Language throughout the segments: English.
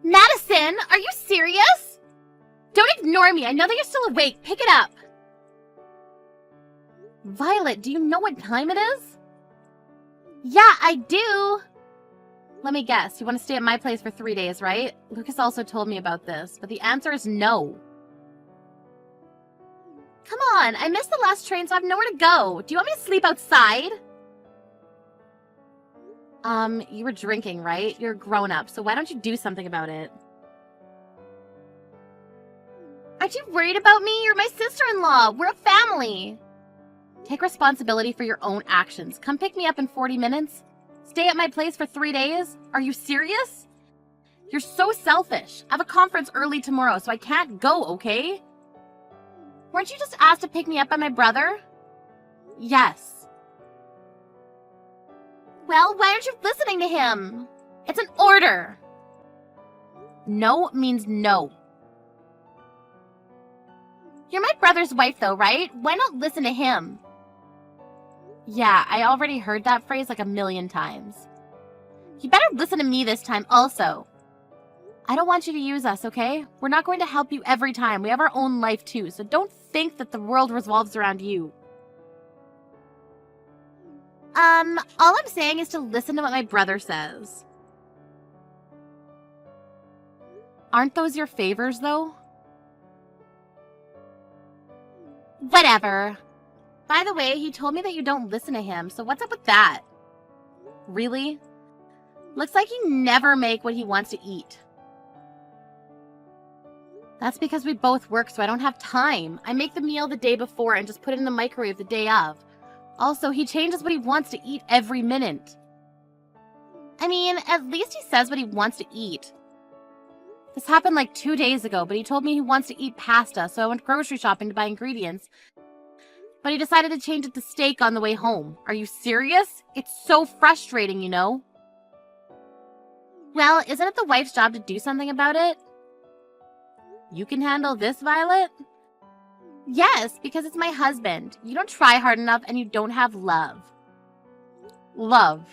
Madison, are you serious? Don't ignore me. I know that you're still awake. Pick it up. Violet, do you know what time it is? Yeah, I do. Let me guess. You want to stay at my place for 3 days, right? Lucas also told me about this, but the answer is no. Come on, I missed the last train, so I have nowhere to go. Do you want me to sleep outside? You were drinking, right? You're a grown-up, so why don't you do something about it? Aren't you worried about me? You're my sister-in-law. We're a family. Take responsibility for your own actions. Come pick me up in 40 minutes. Stay at my place for 3 days? Are you serious? You're so selfish. I have a conference early tomorrow, so I can't go, okay? Weren't you just asked to pick me up by my brother? Yes. Well, why aren't you listening to him? It's an order. No means no. You're my brother's wife, though, right? Why not listen to him? Yeah, I already heard that phrase like 1,000,000 times. You better listen to me this time also. I don't want you to use us, okay? We're not going to help you every time. We have our own life too, so don't think that the world revolves around you. All I'm saying is to listen to what my brother says. Aren't those your favors, though? Whatever. By the way, he told me that you don't listen to him, so what's up with that? Really? Looks like you never make what he wants to eat. That's because we both work, so I don't have time. I make the meal the day before and just put it in the microwave the day of. Also, he changes what he wants to eat every minute. I mean, at least he says what he wants to eat. This happened like 2 days ago, but he told me he wants to eat pasta, so I went grocery shopping to buy ingredients. But he decided to change it to steak on the way home. Are you serious? It's so frustrating, you know? Well, isn't it the wife's job to do something about it? You can handle this, Violet? Yes, because it's my husband. You don't try hard enough and you don't have love. Love.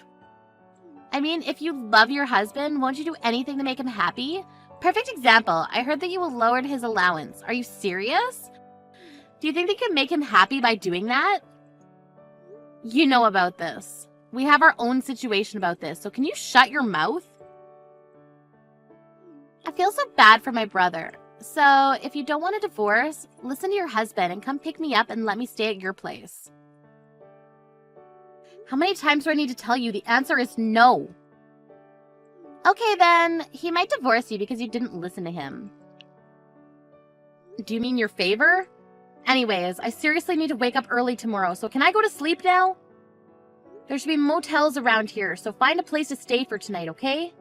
I mean, if you love your husband, won't you do anything to make him happy? Perfect example. I heard that you lowered his allowance. Are you serious? Do you think they can make him happy by doing that? You know about this. We have our own situation about this, so can you shut your mouth? I feel so bad for my brother. So, if you don't want a divorce, listen to your husband and come pick me up and let me stay at your place. How many times do I need to tell you? The answer is no. Okay then, he might divorce you because you didn't listen to him. Do you mean your favor? Anyways, I seriously need to wake up early tomorrow, so can I go to sleep now? There should be motels around here, so find a place to stay for tonight, okay?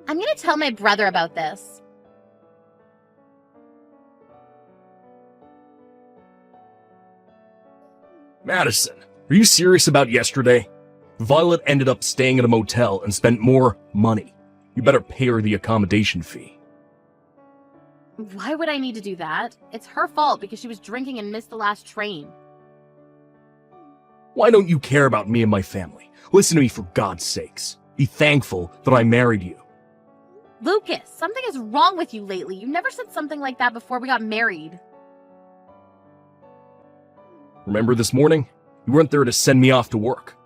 I'm gonna tell my brother about this. Madison, are you serious about yesterday? Violet ended up staying at a motel and spent more money. You better pay her the accommodation fee. Why would I need to do that? It's her fault because she was drinking and missed the last train. Why don't you care about me and my family? Listen to me for God's sakes. Be thankful that I married you. Lucas, something is wrong with you lately. You never said something like that before we got married. Remember this morning? You weren't there to send me off to work.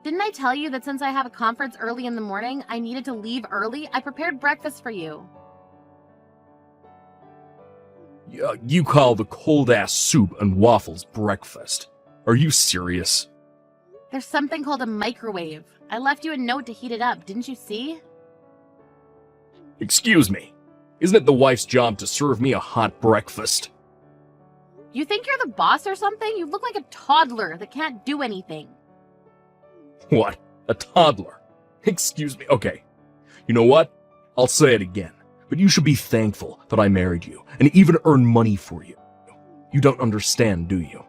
Didn't I tell you that since I have a conference early in the morning, I needed to leave early? I prepared breakfast for you. You call the cold-ass soup and waffles breakfast. Are you serious? There's something called a microwave. I left you a note to heat it up, didn't you see? Excuse me. Isn't it the wife's job to serve me a hot breakfast? You think you're the boss or something? You look like a toddler that can't do anything. What? A toddler? Excuse me. Okay. You know what? I'll say it again. But you should be thankful that I married you and even earn money for you. You don't understand, do you?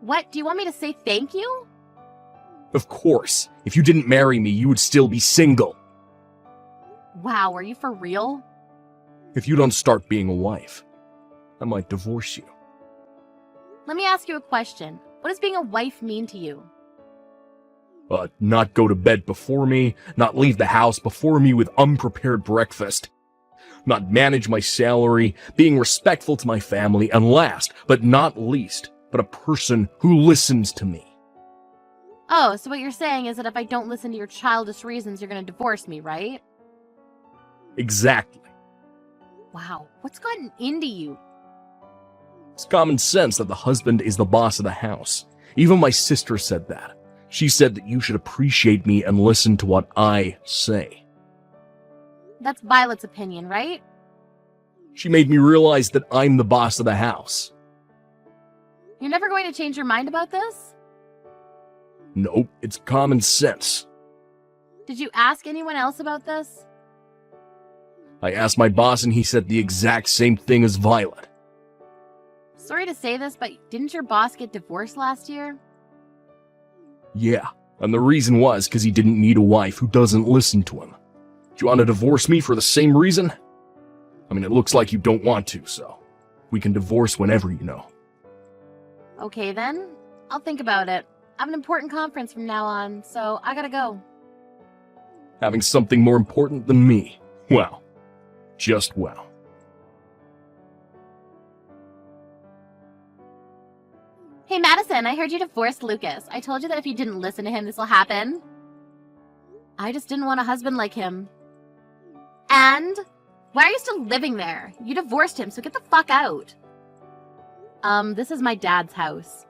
What? Do you want me to say thank you? Of course. If you didn't marry me, you would still be single. Wow, are you for real? If you don't start being a wife, I might divorce you. Let me ask you a question. What does being a wife mean to you? Not go to bed before me, not leave the house before me with unprepared breakfast, not manage my salary, being respectful to my family, and last, but not least, but a person who listens to me. Oh, so what you're saying is that if I don't listen to your childish reasons, you're gonna divorce me, right? Exactly. Wow, what's gotten into you? It's common sense that the husband is the boss of the house. Even my sister said that. She said that you should appreciate me and listen to what I say. That's Violet's opinion, right? She made me realize that I'm the boss of the house. You're never going to change your mind about this? Nope, it's common sense. Did you ask anyone else about this? I asked my boss and he said the exact same thing as Violet. Sorry to say this, but didn't your boss get divorced last year? Yeah, and the reason was because he didn't need a wife who doesn't listen to him. Do you want to divorce me for the same reason? I mean, it looks like you don't want to, so we can divorce whenever, you know. Okay then, I'll think about it. I have an important conference from now on, so I gotta go. Having something more important than me. Well, just well. Hey Madison, I heard you divorced Lucas. I told you that if you didn't listen to him, this will happen. I just didn't want a husband like him. And? Why are you still living there? You divorced him, so get the fuck out. This is my dad's house.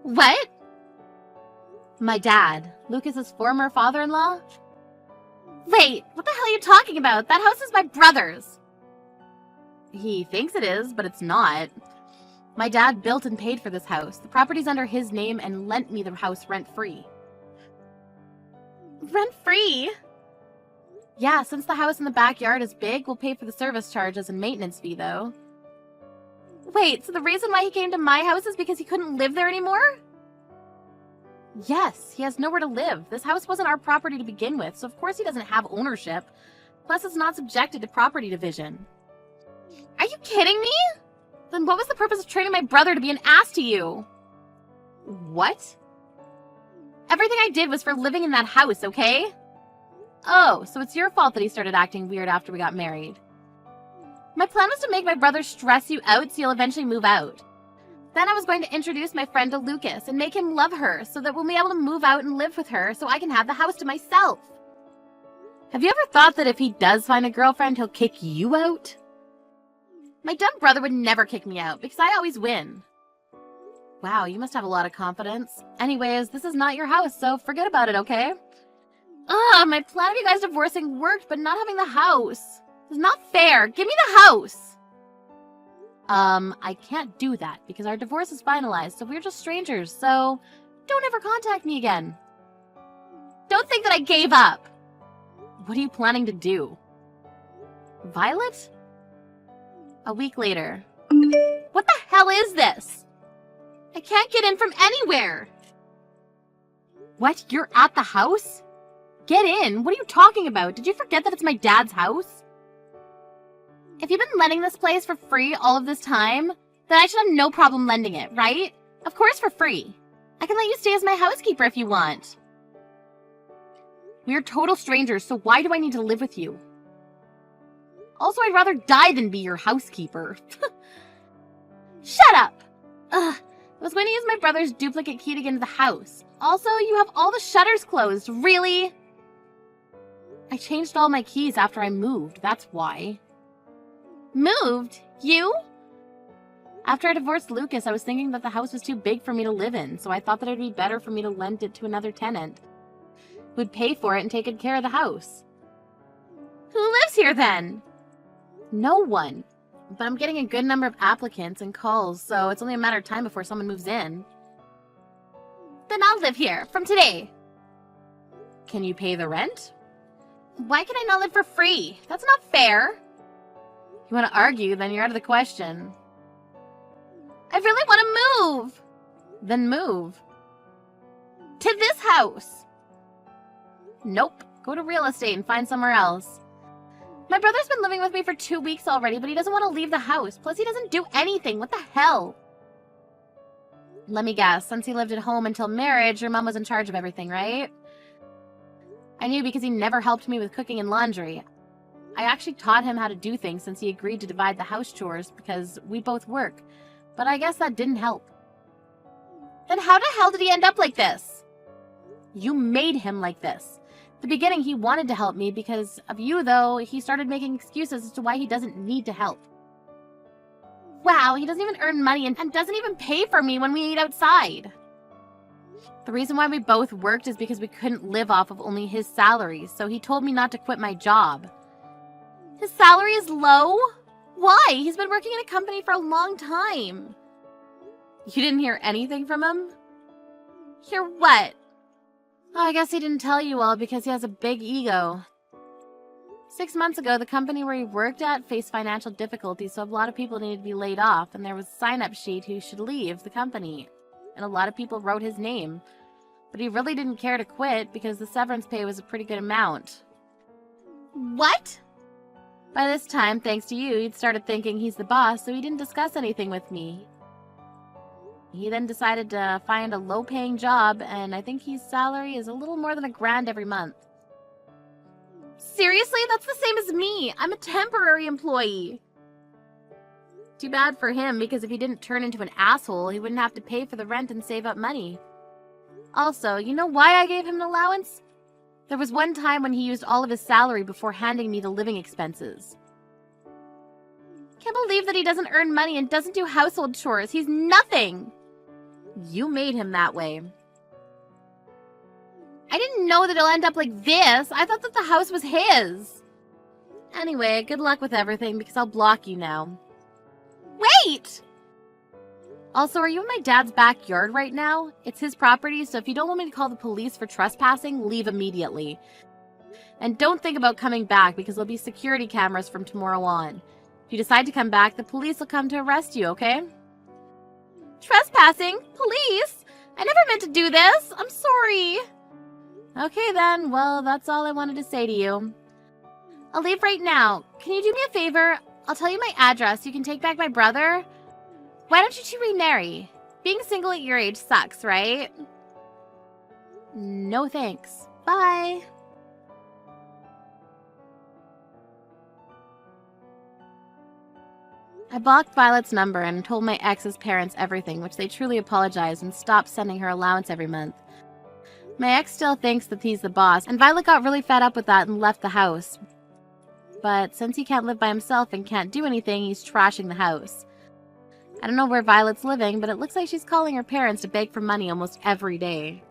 What? My dad, Lucas's former father-in-law? Wait, what the hell are you talking about? That house is my brother's. He thinks it is, but it's not. My dad built and paid for this house. The property's under his name and lent me the house rent-free. Rent-free? Yeah, since the house in the backyard is big, we'll pay for the service charges and maintenance fee, though. Wait, so the reason why he came to my house is because he couldn't live there anymore? Yes, he has nowhere to live. This house wasn't our property to begin with, so of course he doesn't have ownership. Plus, it's not subjected to property division. Are you kidding me? Then what was the purpose of training my brother to be an ass to you? What? Everything I did was for living in that house, okay? Oh, so it's your fault that he started acting weird after we got married. My plan was to make my brother stress you out so you'll eventually move out. Then I was going to introduce my friend to Lucas and make him love her so that we'll be able to move out and live with her so I can have the house to myself. Have you ever thought that if he does find a girlfriend, he'll kick you out? My dumb brother would never kick me out because I always win. Wow, you must have a lot of confidence. Anyways, this is not your house, so forget about it, okay? My plan of you guys divorcing worked, but not having the house. It's not fair. Give me the house. I can't do that because our divorce is finalized, so we're just strangers, so don't ever contact me again. Don't think that I gave up. What are you planning to do? Violet? A week later. What the hell is this? I can't get in from anywhere. What? You're at the house? Get in. What are you talking about? Did you forget that it's my dad's house? If you've been lending this place for free all of this time, then I should have no problem lending it, right? Of course for free. I can let you stay as my housekeeper if you want. We're total strangers, so why do I need to live with you? Also, I'd rather die than be your housekeeper. Shut up! Ugh, I was going to use my brother's duplicate key to get into the house. Also, you have all the shutters closed. Really? I changed all my keys after I moved, that's why. Moved? You? After I divorced Lucas, I was thinking that the house was too big for me to live in, so I thought that it would be better for me to lend it to another tenant who would pay for it and take good care of the house. Who lives here then? No one. But I'm getting a good number of applicants and calls, so it's only a matter of time before someone moves in. Then I'll live here, from today. Can you pay the rent? Why can I not live for free? That's not fair. You want to argue, then you're out of the question. I really want to move. Then move. To this house. Nope. Go to real estate and find somewhere else. My brother's been living with me for 2 weeks already, but he doesn't want to leave the house. Plus, he doesn't do anything. What the hell? Let me guess, since he lived at home until marriage, your mom was in charge of everything, right? I knew because he never helped me with cooking and laundry. I actually taught him how to do things since he agreed to divide the house chores because we both work, but I guess that didn't help. Then how the hell did he end up like this? You made him like this. At the beginning, he wanted to help me because of you, though. He started making excuses as to why he doesn't need to help. Wow, he doesn't even earn money and doesn't even pay for me when we eat outside. The reason why we both worked is because we couldn't live off of only his salary, so he told me not to quit my job. His salary is low? Why? He's been working in a company for a long time. You didn't hear anything from him? Hear what? Oh, I guess he didn't tell you all because he has a big ego. 6 months ago, the company where he worked at faced financial difficulties, so a lot of people needed to be laid off, and there was a sign-up sheet who should leave the company. And a lot of people wrote his name. But he really didn't care to quit because the severance pay was a pretty good amount. What? By this time, thanks to you, he'd started thinking he's the boss, so he didn't discuss anything with me. He then decided to find a low-paying job, and I think his salary is a little more than $1,000 every month. Seriously? That's the same as me. I'm a temporary employee. Too bad for him, because if he didn't turn into an asshole, he wouldn't have to pay for the rent and save up money. Also, you know why I gave him an allowance? There was one time when he used all of his salary before handing me the living expenses. Can't believe that he doesn't earn money and doesn't do household chores. He's nothing. You made him that way. I didn't know that he'll end up like this. I thought that the house was his. Anyway, good luck with everything because I'll block you now. Wait! Also, are you in my dad's backyard right now? It's his property, so if you don't want me to call the police for trespassing, leave immediately. And don't think about coming back because there'll be security cameras from tomorrow on. If you decide to come back, the police will come to arrest you, okay? Trespassing? Police? I never meant to do this. I'm sorry. Okay then, well, that's all I wanted to say to you. I'll leave right now. Can you do me a favor? I'll tell you my address. You can take back my brother. Why don't you two remarry? Being single at your age sucks, right? No thanks. Bye. I blocked Violet's number and told my ex's parents everything, which they truly apologized and stopped sending her allowance every month. My ex still thinks that he's the boss, and Violet got really fed up with that and left the house. But since he can't live by himself and can't do anything, he's trashing the house. I don't know where Violet's living, but it looks like she's calling her parents to beg for money almost every day.